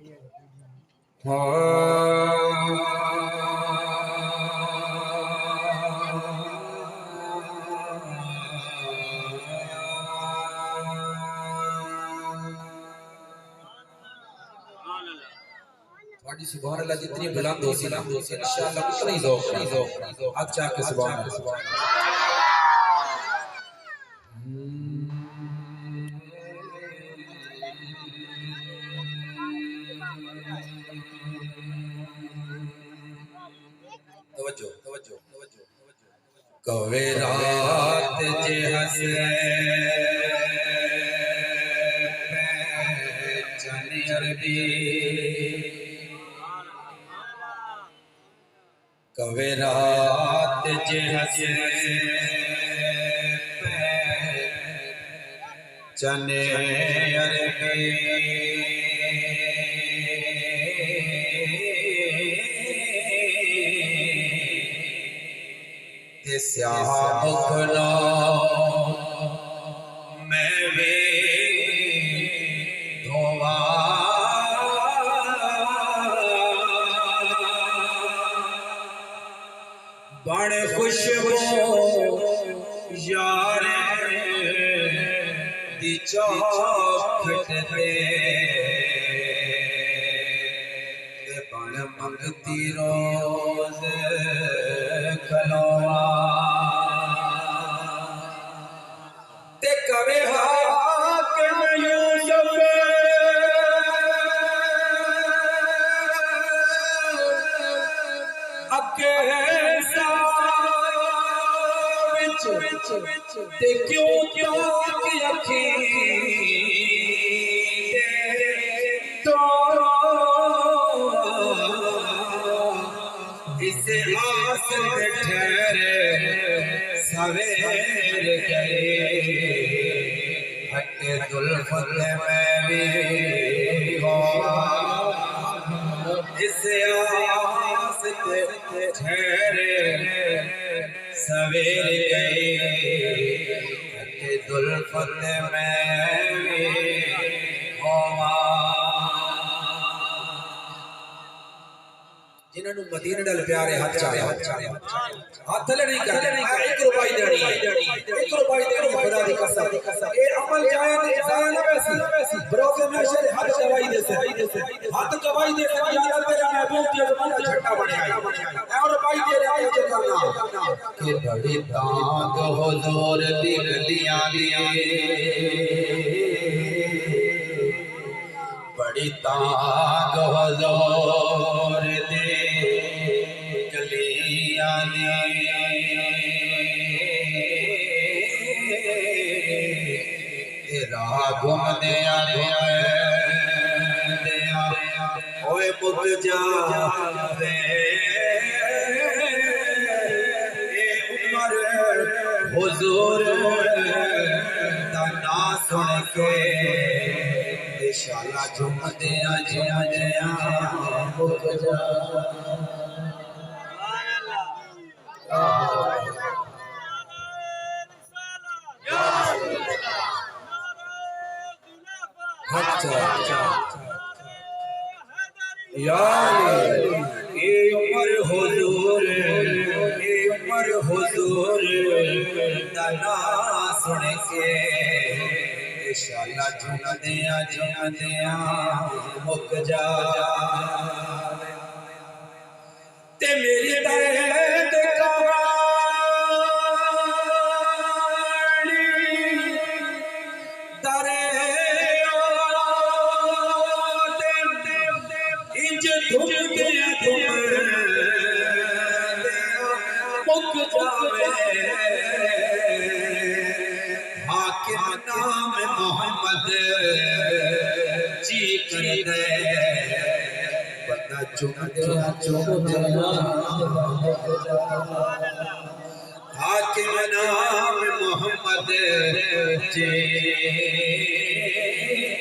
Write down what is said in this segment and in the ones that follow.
تھوڑی سبحان اللہ جتنی بلند ہو سی انشاءاللہ اتنا ہی ذوق اب چاہ کے سبحان اللہ توجہ کوئی رات جے ہسے پہچان عربی کوئی رات جے ہسے پہچان عربی سیاہ بکھلا میں بھی دھوا بڑے خوشبو یار دی چوکھٹ دے بڑ منگتی روز کھلوا کوئی حاکم یوسف اکے ساوچ تے کیوں کی اکھیں تو اسے حاصل ٹھہرے سویر گئے ہٹے دلفت میں بھی ہوا اسے آس ٹھہرے سویر گئے ہٹے دلفت میں بھی ہوا جنہوں نے مدینہ ڈال پیارے ہاتھ چاہے ہاتھ تھلے نہیں کرتے ایک روپائی دینی ہے خدا دی قسم اے عمل جائے نہ ویسی بروکے میں شر ہاتھ گواہی دے سے ہاتھ گواہی دے سے یار میرا محبوب کی زمانہ جھٹا بنے آئی اے روپائی دے رہے ہیں جو کرنا کہ بڑی تانگ حضور دی گلیاں لیے بڑی تانگ حضور دی گلیاں راہ گھوم دیا اوے مک جاوے اے عمر حضور دا نام سن کے انشاءاللہ جھوم دیا مک جا اے عمر حضور دا نام سن کے انشاءاللہ جھوم دیا مک جا تے میری درد کہانی انج دھم دیا مک جاوے حاکم نام محمد جی کر دے بندہ چک دیا حاکم نام محمد جی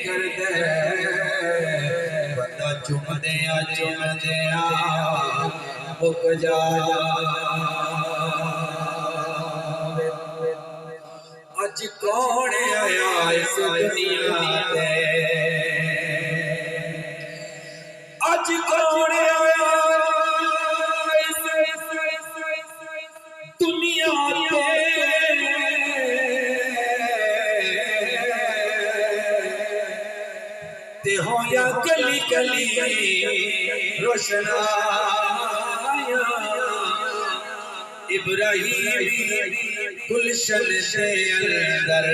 کر دے بندہ چک دیا مک جا اج کون آیا اس دنیا تے ہویا گلی گلی روشنایا ابراہیمی گلشن سے اندر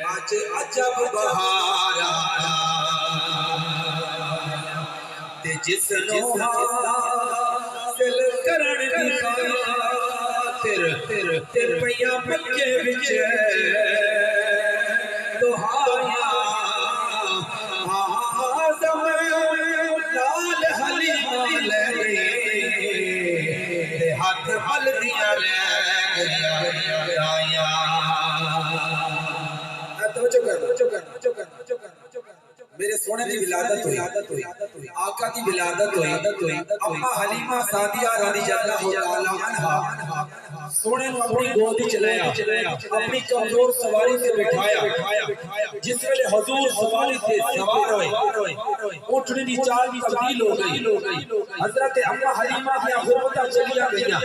آج عجب بہار آیا تے جس نو حاصل کرن دی خاطر تے پیا مکے وچ دہایا آزم لال حلیمہ لے تے ہاتھ ہلدیاں لے آیا توجہ کر میرے سونے دی ولادت ہوئی آقا دی ولادت ہوئی اما حلیمہ سعدیہ رضی اللہ تعالی عنہا سونے نو اپنی گودی چلایا اپنی کمزور سواری سے بٹھایا جس ویلے حضور سواری سے سوار ہوئے اونٹنی دی چال بھی تبدیل ہو گئی حضرت اما حلیمہ کی غربتاں چلیا گئیاں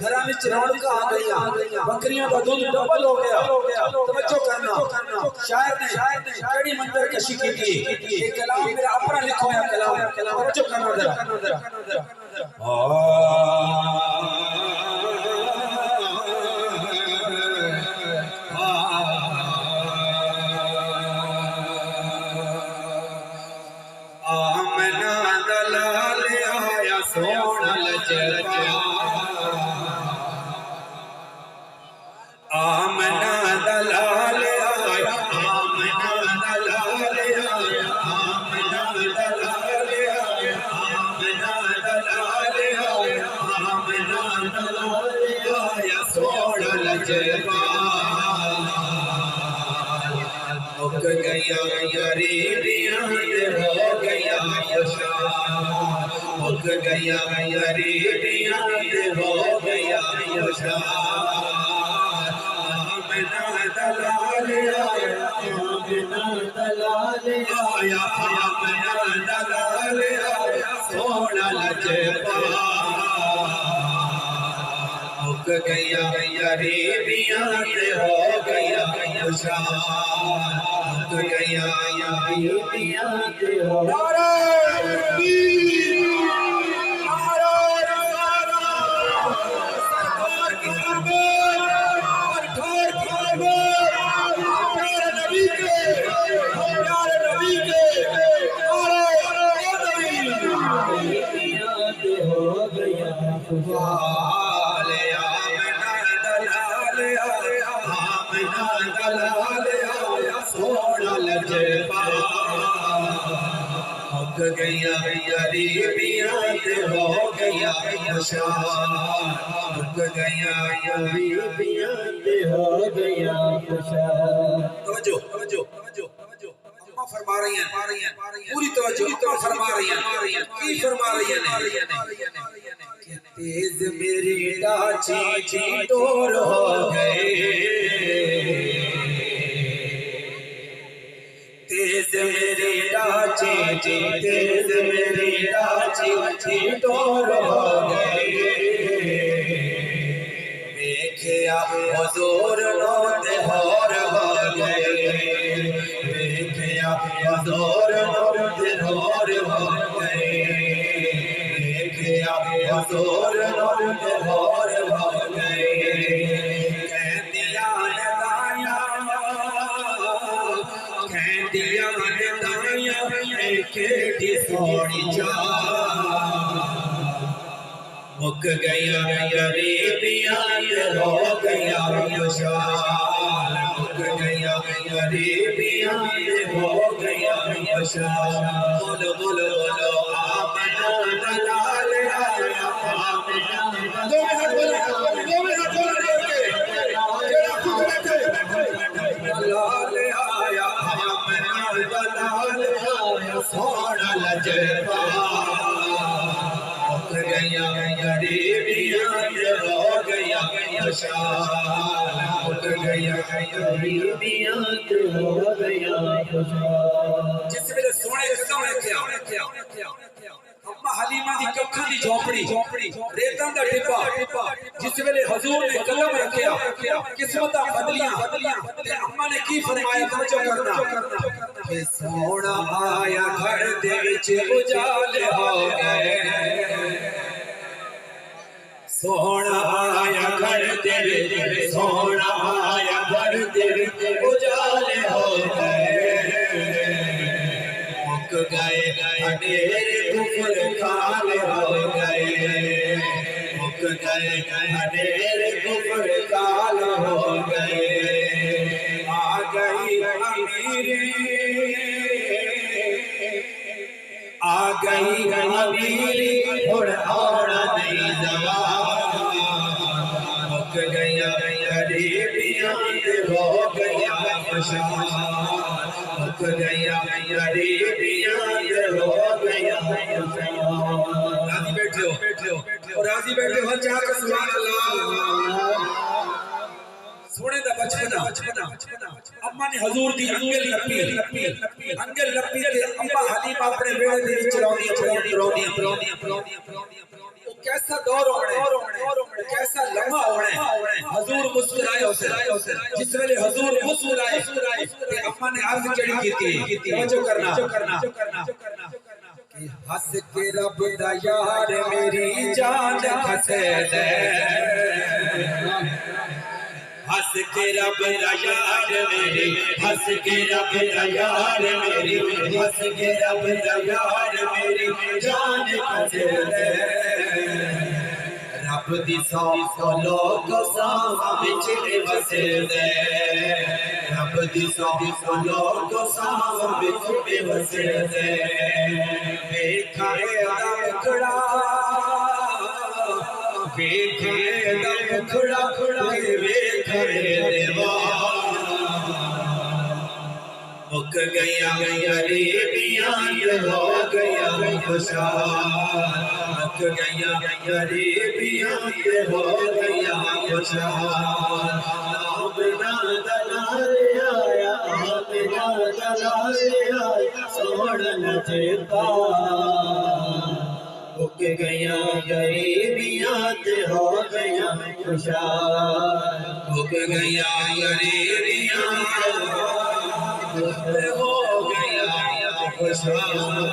گھراں وچ رونقاں آ گئیاں بکریاں دا دودھ ڈبل ہو گیا توجہ کرنا شاعر نے کیڑی منظر کشی کی تھی یہ کلام میرا اپنا لکھا ہوا کلام توجہ کرنا ذرا آمنہ دلال آیا سونا لجپا آمنہ دلال آیا آمنہ دلال آیا آمنہ دلال آیا آمنہ دلال آیا آمنہ دلال آیا سونا لجپا مک گیا غریبیاں ہو گیا خوشحال مک گیا غریبیاں ہو گیا خوشحال آمنہ دلال آیا آمنہ دلال آیا آمنہ دلال آیا سونا لجپال مک گیا غریبیاں ہو گیا خوشحال مک گیا غریبیاں ہو نعرہ تکبیر نعرہ رسالت سرکار کی آمد اور ٹھار کی آمد پیارے نبی کے پیارے نبی کے نعرہ غریبیاں ہو گیا خوشحال آمنہ دلال آیا سونا لجپال مک گیا غریبیاں ہو گیا خوشحال مک گیا غریبیاں ہو گیا خوشحال توجہ اماں فرما رہی ہیں پوری توجہ اماں فرما رہی ہیں کی فرما رہی ہیں تیز میری ڈاچی ٹور ہو گئے تیز میری ڈاچی تیز میری ڈاچی ٹور ہو گئے دیکھیا حضور نو تہور ہو گئے دیکھیا حضور نو تہور ہو گئے حضور نو تہور ہو گئے کہندیاں دایاں کیڑی سونی چال مک گیا غریبیاں ہو گیا خوشحال مک گیا غریبیاں ہو گیا خوشحال بولو بولو بولو آمنہ دلال آیا آمنہ دلال آیا آمنہ دلال آیا سونا لجپال مک گیا غریبیاں ہو گیا خوشحال مک گیا غریبیاں ہو گیا خوشحال جس ویلے سونے کیا اما حلیمہ دی ککھاں دی جھونپڑی ریتاں دا ٹپا جس ویلے حضور نے قلم رکھیا قسمتاں بدلیاں تے اماں نے کی فرمایا توجہ کرنا کہ سونا آیا گھر دے وچ اجالے ہو گئے سونا آیا گھر دے وچ سونا آیا گھر دے وچ اجالے ہو گئے مک گئے اندھیر کفر کال ہو گئے مک گئے اندھیر کفر کال ہو گئے آ گئی امیری آ گئی امیری اور آنا نہیں زوال مک گیا غریبیاں ہو گیا خوشحال مک گیا غریبیاں ہو گیا راضی بیٹھے ہو اور راضی بیٹھے ہو چاہ کر سبحان اللہ سونے دا بچپنا اماں نے حضور دی انگل لپی تے اماں حلیمہ اپنے بیڑے دے وچ رونیاں وہ کیسا دور ہونا ہے کیسا لمحہ ہونا ہے حضور مسکرائے ہوتے جس ویلے حضور مسکرائے تے اماں نے عرض جڑی کیتی توجہ کرنا کہ ہس کے رب دا یار میری جان کھسے دے ہس کے رب دا یار میری ہس کے رب دا یار میری ہس کے رب دا یار میری جان کھسے دے رب دی سو لوگ ساں وچ وسے دے رب دی سو لوگ ساں وچ وسے دے ویکھے دم کھڑا ویکھے دم کھڑا ویکھے دیوار مک گیا غریبیاں ہو گیا خوشحال مک گیا غریبیاں ہو گیا خوشحال آمنا دلال آیا آمنا دلال آیا سوڑن جیتا مک گیا غریبیاں ہو گیا خوشحال مک گیا غریبیاں ہو گیا خوشحال